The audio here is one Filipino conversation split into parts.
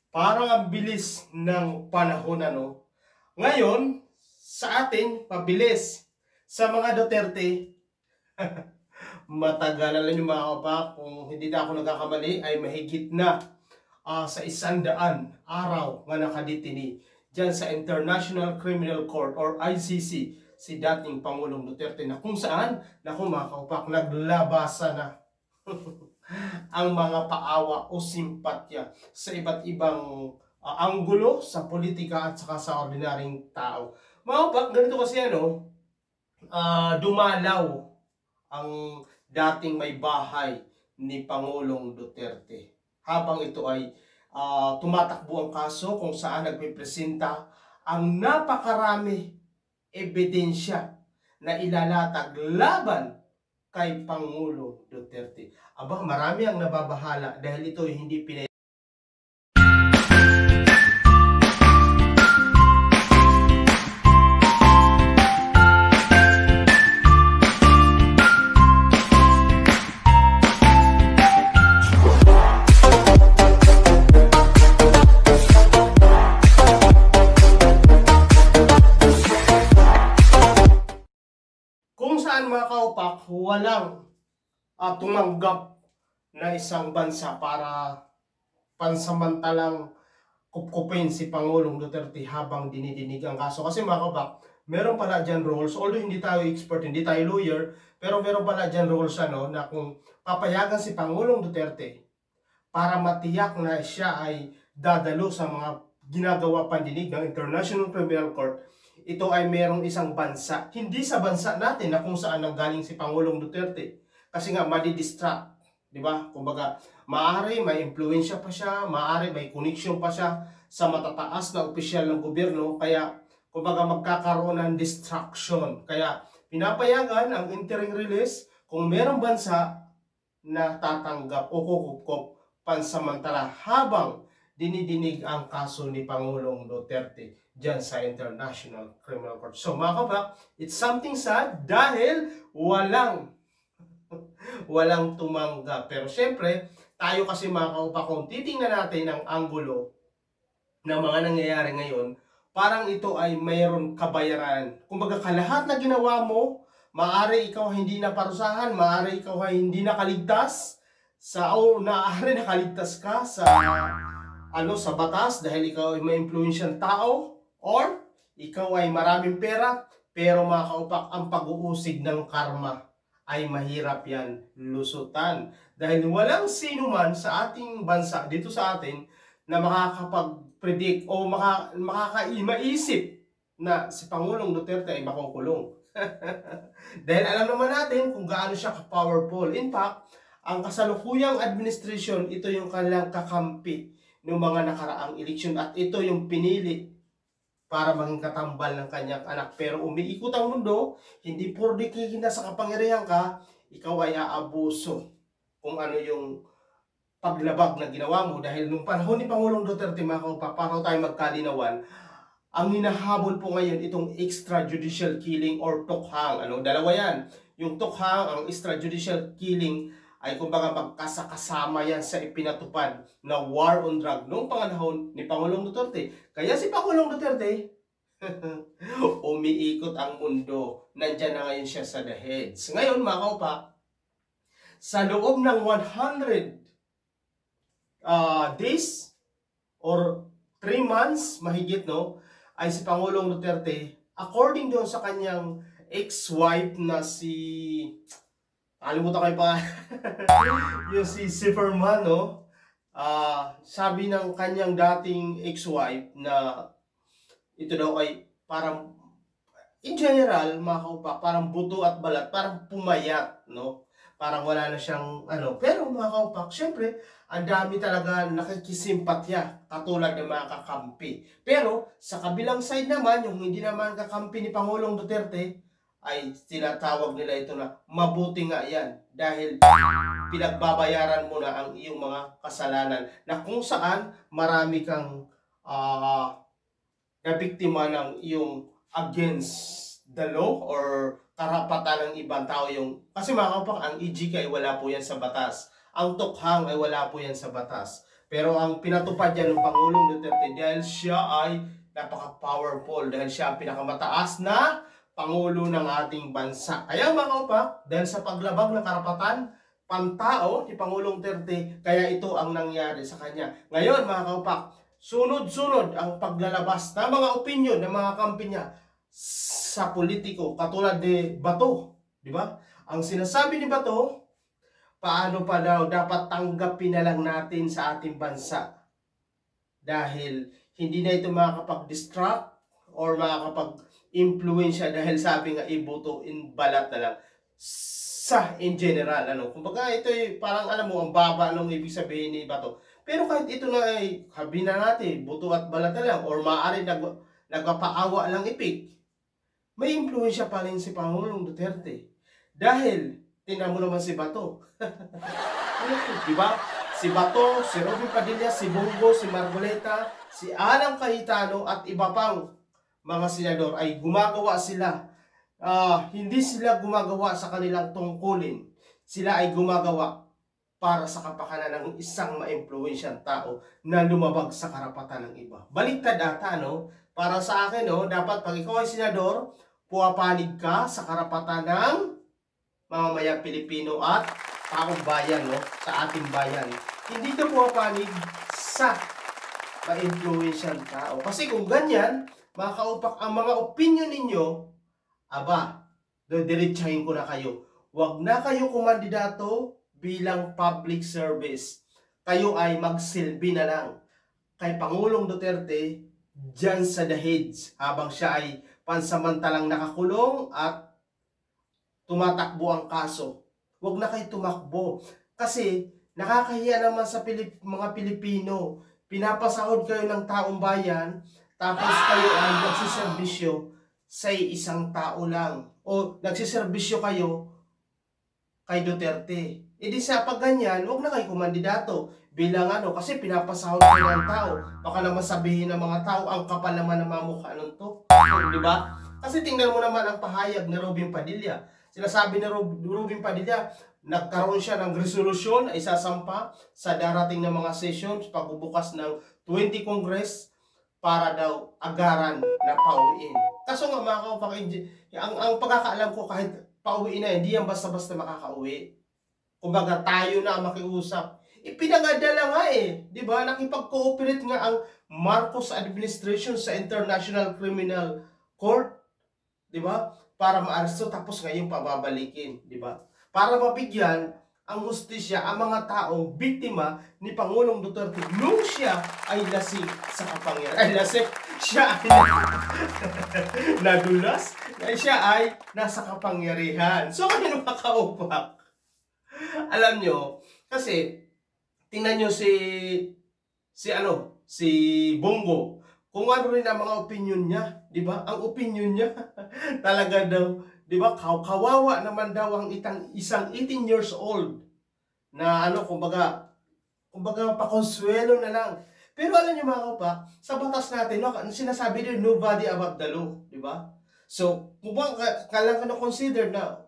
Parang ang bilis ng panahon, ano? Ngayon, sa atin, pabilis. Sa mga Duterte, matagal na yung mga kapak. Kung hindi na ako nagkakamali, ay mahigit na sa 100 araw nga nakadetini dyan sa International Criminal Court or ICC si dating Pangulong Duterte, na kung saan, naku mga kaupak, naglabasa na ang mga paawa o simpatya sa iba't ibang anggulo sa politika at saka sa ordinaryong tao. Mga kaupak, ganito kasi dumalaw ang dating may bahay ni Pangulong Duterte habang ito ay tumatakbo ang kaso kung saan nagpipresenta ang napakarami ebidensya na ilalatag laban kay Pangulo Duterte. Aba, marami ang nababahala dahil ito ay hindi pinay. Kung saan mga kaupak, walang tumanggap na isang bansa para pansamantalang kupkupin si Pangulong Duterte habang dinidinig ang kaso. Kasi mga kaupak, meron pala dyan rules, although hindi tayo expert, hindi tayo lawyer, pero meron pala dyan rules na kung papayagan si Pangulong Duterte para matiyak na siya ay dadalo sa mga ginagawa pandinig ng International Criminal Court, ito ay merong isang bansa, hindi sa bansa natin na kung saan nanggaling si Pangulong Duterte. Kasi nga, madi-distract, di ba? Kumbaga, maaari may impluensya pa siya, maaari may connection pa siya sa matataas na opisyal ng gobyerno, kaya kumbaga magkakaroon ng distraction. Kaya pinapayagan ang interim release kung merong bansa na tatanggap o kukup pansamantala habang dinidinig ang kaso ni Pangulong Duterte dyan sa International Criminal Court. So mga kabak, it's something sad dahil walang tumanggap. Pero syempre, tayo kasi mga kabak, kung titingnan natin ang anggulo ng mga nangyayari ngayon, parang ito ay mayroon kabayaran. Kumbaga, kalahat na ginawa mo, maaari ikaw hindi naparusahan, maaari ikaw ay hindi nakaligtas, maaari nakaligtas ka sa sa batas dahil ikaw ay may impluensyang tao, or ikaw ay maraming pera, pero mga kaupak, ang pag-uusig ng karma ay mahirap yan lusutan. Dahil walang sino man sa ating bansa, dito sa atin, na makakapag-predict o makakaisip na si Pangulong Duterte ay makukulong. Dahil alam naman natin kung gaano siya ka-powerful. In fact, ang kasalukuyang administration, ito yung kanilang kakampi ng mga nakaraang eleksyon at ito yung pinili para maging katambal ng kanyang anak. Pero umiikot ang mundo, hindi pwede na sa kapangyarihan ka, ikaw ay aabuso kung ano yung paglabag na ginawa mo. Dahil nung panahon ni Pangulong Duterte, mga kaupak, para tayo magkalinawan, ang hinahabol po ngayon itong extrajudicial killing or tokhang. Dalawa yan. Yung tokhang, ang extrajudicial killing, ay kumbaga magkasakasama yan sa ipinatupad na war on drug noong panganahon ni Pangulong Duterte. Kaya si Pangulong Duterte, umiikot ang mundo. Nandyan na ngayon siya sa the heads. Ngayon mga kaupak, sa loob ng 100 days or 3 months mahigit, ay si Pangulong Duterte, according doon sa kanyang ex-wife na kalimutan ko yung yung si Zimmerman, sabi ng kanyang dating ex-wife na ito daw ay parang, in general, mga kaupak, parang buto at balat, parang pumayat, parang wala na siyang Pero mga kaupak, syempre, ang dami talaga nakikisimpatya, katulad ng mga kakampi. Pero, sa kabilang side naman, yung hindi naman kakampi ni Pangulong Duterte, ay tinatawag nila ito na mabuti nga yan dahil pinagbabayaran mo na ang iyong mga kasalanan na kung saan marami kang nabiktima ng iyong against the law or karapatan ng ibang tao. Kasi mga kaupak, ang EJK ay wala po yan sa batas, ang tokhang ay wala po yan sa batas. Pero ang pinatupad yan ng Pangulong Duterte dahil siya ay napaka-powerful, dahil siya ang pinakamataas na Pangulo ng ating bansa. Kaya mga kaupak, dahil sa paglabag ng karapatan pantao ni Pangulong Duterte, kaya ito ang nangyari sa kanya. Ngayon mga kaupak, sunod-sunod ang paglalabas ng mga opinyon ng mga kampi niya sa politiko, katulad ni Bato, di ba? Ang sinasabi ni Bato, paano pa daw dapat tanggapin na lang natin sa ating bansa dahil hindi na ito makakapag-distract or makakapag-impluensya, dahil sabi nga iboto in balat na lang sa in general. Kumbaga ito ay parang alam mo ang baba nung ibig sabihin ni Bato. Pero kahit ito na ay habi na natin, buto at balat na lang, or maaari nagpapaawa lang ipik, may impluensya pa rin si Pangulong Duterte. Dahil tingnan mo naman si Bato. Diba? Si Bato, si Robin Padilla, si Bongo, si Margoleta, si Alan Cayetano at iba pang mga senador ay gumagawa sila. Hindi sila gumagawa sa kanilang tungkulin. Sila ay gumagawa para sa kapakanan ng isang maimpluwensyang tao na lumabag sa karapatan ng iba. Baliktad ata, no? Para sa akin, no, dapat pag ikaw ay senador, puwapanig ka sa karapatan ng mamamayang Pilipino at taong bayan, no? Sa ating bayan. Hindi ka puwapanig sa maimpluwensyang tao. Kasi kung ganyan, mga kaupak, ang mga opinion ninyo, aba, diretsahin ko na kayo. Huwag na kayo kumandidato bilang public service. Kayo ay magsilbi na lang kay Pangulong Duterte dyan sa dahig habang siya ay pansamantalang nakakulong at tumatakbo ang kaso. Huwag na kayo tumakbo kasi nakakahiya naman sa mga Pilipino. Pinapasahod kayo ng taong bayan tapos kayo ay nagsiservisyo sa isang tao lang o nagsiservisyo kayo kay Duterte. E di sa pag ganyan, huwag na kayo kumandidato bilang kasi pinapasahod kayo ng tao. Baka naman sabihin ng mga tao, ang kapal naman ng mga mukha nun to. Di ba? Kasi tingnan mo naman ang pahayag ni Robin Padilla. Sinasabi ni Robin Padilla, nagkaroon siya ng resolusyon ay sasampa sa darating na mga sessions, pagbubukas ng 20 Congress para daw agaran na pauwiin. Kaso nga mga kaupak, ang pagkakaalam ko kahit pauwiin na, hindi yan basta-basta makakauwi. Kumbaga tayo na makiusap. Ipinagadala nga di ba? Nakipag-cooperate nga ang Marcos administration sa International Criminal Court, di ba? Para maaresto tapos ngayon pababalikin, di ba? Para mabigyan ang hustisya ang mga taong biktima ni Pangulong Duterte nung siya ay lasing sa kapangyarihan. Ay lasing, siya ay nadulas, siya ay nasa kapangyarihan. So ano makaupak? Alam nyo, kasi tingnan nyo si Bongo. Kung ano rin ang mga opinion niya, di ba? Ang opinion niya talaga daw, di ba? Kawawa naman daw ang isang 18 years old na kumbaga pakonsuelo na lang. Pero alam niyo mga kaupak, sa batas natin, sinasabi din nobody above the law, di ba? So, kung ba kailangan ka na-consider na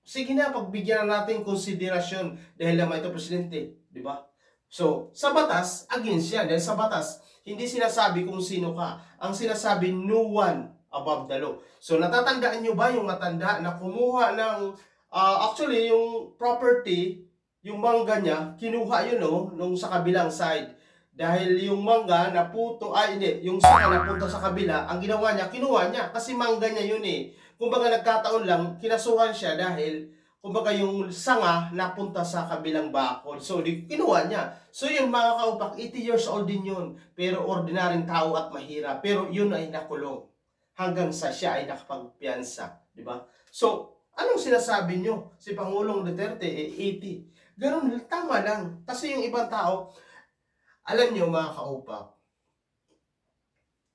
sige na, pagbigyan na natin konsiderasyon dahil naman ito presidente, di ba? So, sa batas, against yan. Dahil sa batas, hindi sinasabi kung sino ka. Ang sinasabi, no one above the law. So, natatandaan nyo ba yung matanda na kumuha ng, actually, yung property, yung mangga niya, kinuha yun, nung sa kabilang side. Dahil yung mangga yung sanga napunta sa kabila, ang ginawa niya, kinuha niya. Kasi mangga niya yun Kumbaga nagkataon lang, kinasuhan siya dahil kumbaga yung sanga napunta sa kabilang bakod. So kinuha niya. So yung mga kaupak, 80 years old din yun. Pero ordinaryong tao at mahirap. Pero yun ay nakulong. Hanggang sa siya ay nakapagpiyansa. Diba? So, anong sinasabi nyo? Si Pangulong Duterte 80. Ganun, tama lang. Kasi yung ibang tao, alam nyo mga kaupak,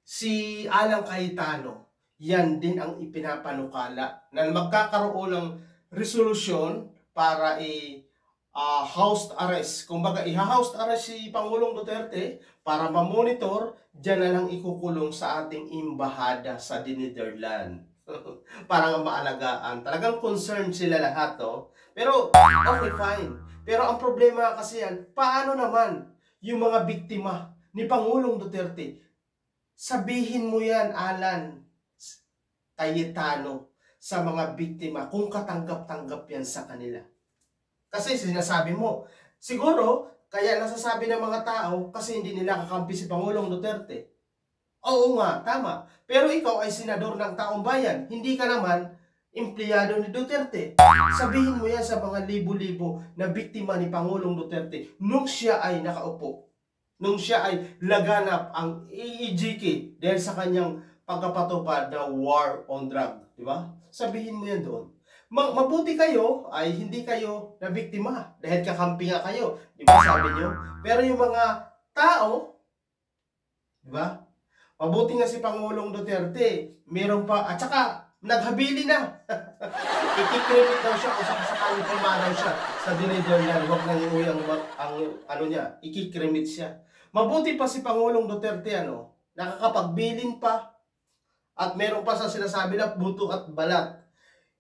si Alan Cayetano, yan din ang ipinapanukala na magkakaroon ng resolusyon para house arrest. Kumbaga, i-house arrest si Pangulong Duterte para ma-monitor, dyan na lang ikukulong sa ating embahada sa Netherlands. Para maalagaan. Talagang concerned sila lahat, Pero, okay, fine. Pero ang problema kasi yan, paano naman yung mga biktima ni Pangulong Duterte. Sabihin mo yan, Alan Cayetano, sa mga biktima kung katanggap-tanggap yan sa kanila. Kasi sinasabi mo, siguro, kaya nasasabi ng mga tao kasi hindi nila kakampi si Pangulong Duterte. Oo nga, tama. Pero ikaw ay senador ng taong bayan. Hindi ka naman empleyado ni Duterte. Sabihin mo yan sa mga libo-libo na biktima ni Pangulong Duterte nung siya ay nakaupo. Nung siya ay laganap ang EEGK dahil sa kanyang pagkapatupad na war on drug. Diba? Sabihin mo yan doon. Mabuti kayo ay hindi kayo na biktima dahil kakampi nga kayo. Diba sabi nyo? Pero yung mga tao, diba? Mabuti nga si Pangulong Duterte, meron pa, at saka naghabili na. Ikikrimit daw siya kung sakasakali pumanaw siya sa dinidor niya. Huwag nang iuwi ang ano niya, ikikrimit siya. Mabuti pa si Pangulong Duterte, nakakapagbilin pa. At meron pa sa sinasabi na buto at balat.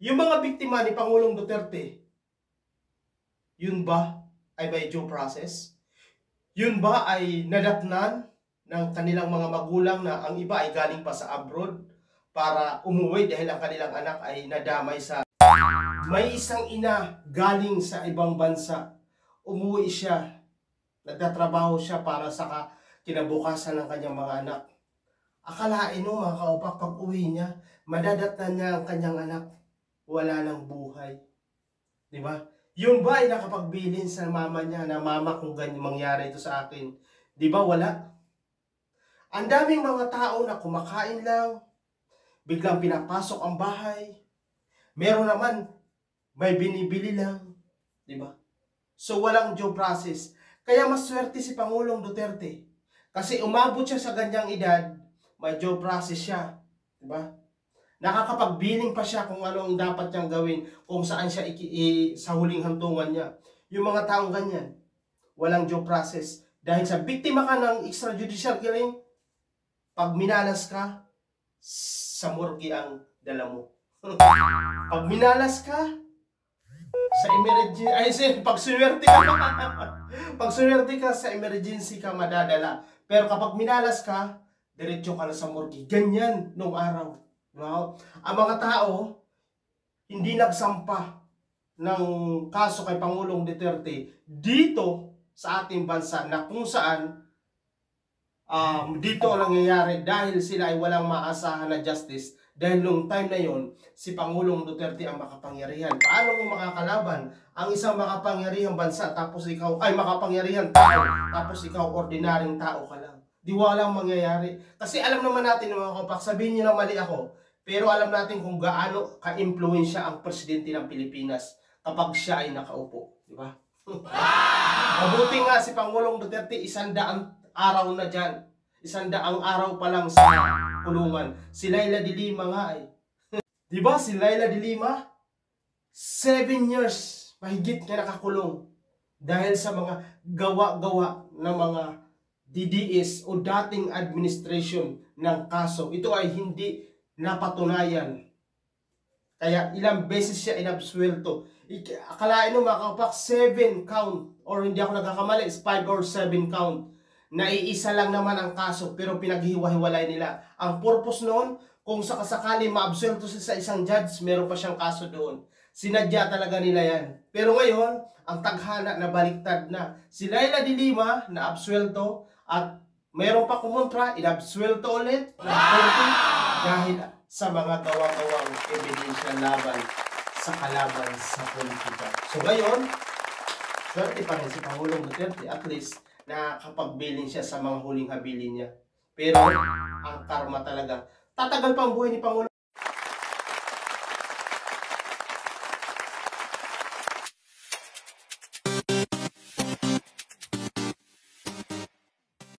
Yung mga biktima ni Pangulong Duterte, yun ba ay may due process? Yun ba ay nadatnan ng kanilang mga magulang na ang iba ay galing pa sa abroad para umuwi dahil ang kanilang anak ay nadamay sa... May isang ina galing sa ibang bansa, umuwi siya, nagtatrabaho siya para sa kinabukasan ng kanyang mga anak. Akalain mo mga kaupak, pag uwi niya, madadatnan niya ang kanyang anak, wala ng buhay. Diba? Yun ba ay nakapagbilin sa mama niya na mama kung ganyan mangyari ito sa akin? Diba wala? Ang daming mga tao na kumakain lang, biglang pinapasok ang bahay. Meron naman, may binibili lang. Diba? So walang due process. Kaya maswerte si Pangulong Duterte. Kasi umabot siya sa ganyang edad, may due process siya. Diba? Nakakapagbiling pa siya kung ano ang dapat niyang gawin, kung saan siya sa huling hantungan niya. Yung mga taong ganyan, walang due process. Dahil sa biktima ka ng extrajudicial killing, pag minalas ka, sa morgue ang dala mo. Pag minalas ka, sa emergency, pag suwerte ka, pag suwerte ka, sa emergency ka madadala. Pero kapag minalas ka, diretso ka na sa morgue. Ganyan nung araw. Wow. Ang mga tao, hindi nagsampa ng kaso kay Pangulong Duterte dito sa ating bansa na kung saan dito ang nangyayari dahil sila ay walang maasahan na justice. Dahil nung time na yon, si Pangulong Duterte ang makapangyarihan. Paano mo makakalaban ang isang makapangyarihang bansa tapos ikaw ay makapangyarihang tao tapos ikaw ordinaryong tao ka lang? Di walang mangyayari. Kasi alam naman natin mga kapak, sabihin niyo na mali ako, pero alam natin kung gaano ka-impluensya ang presidente ng Pilipinas kapag siya ay nakaupo. Di ba? Mabuti nga si Pangulong Duterte, 100 araw na dyan. 100 araw pa lang sa kulungan. Si Leila de Lima nga ay. Di ba si Leila de Lima? 7 years mahigit na nakakulong. Dahil sa mga gawa-gawa ng mga DDS o dating administration ng kaso. Ito ay hindi napatunayan. Kaya ilang beses siya inabsuelto. Akalain mo mga kapak, 7 count or hindi ako nagkakamali, 5 or 7 count. Naiisa lang naman ang kaso pero pinaghiwa-hiwalay nila. Ang purpose noon, kung sakasakali maabsuelto siya sa isang judge, meron pa siyang kaso doon. Sinadya talaga nila yan. Pero ngayon, ang taghana na baliktad na. Si Leila de Lima na absuelto at mayroon pa kumontra, inabsuelto ulit dahil sa mga gawa-gawang ebidensya laban sa kalaban sa politika. So ngayon, swerte pa rin si Pangulong Duterte, at least nakakapagbilin siya sa mga huling habilin niya. Pero ang karma talaga, tatagal pa ang buhay ni Pangulong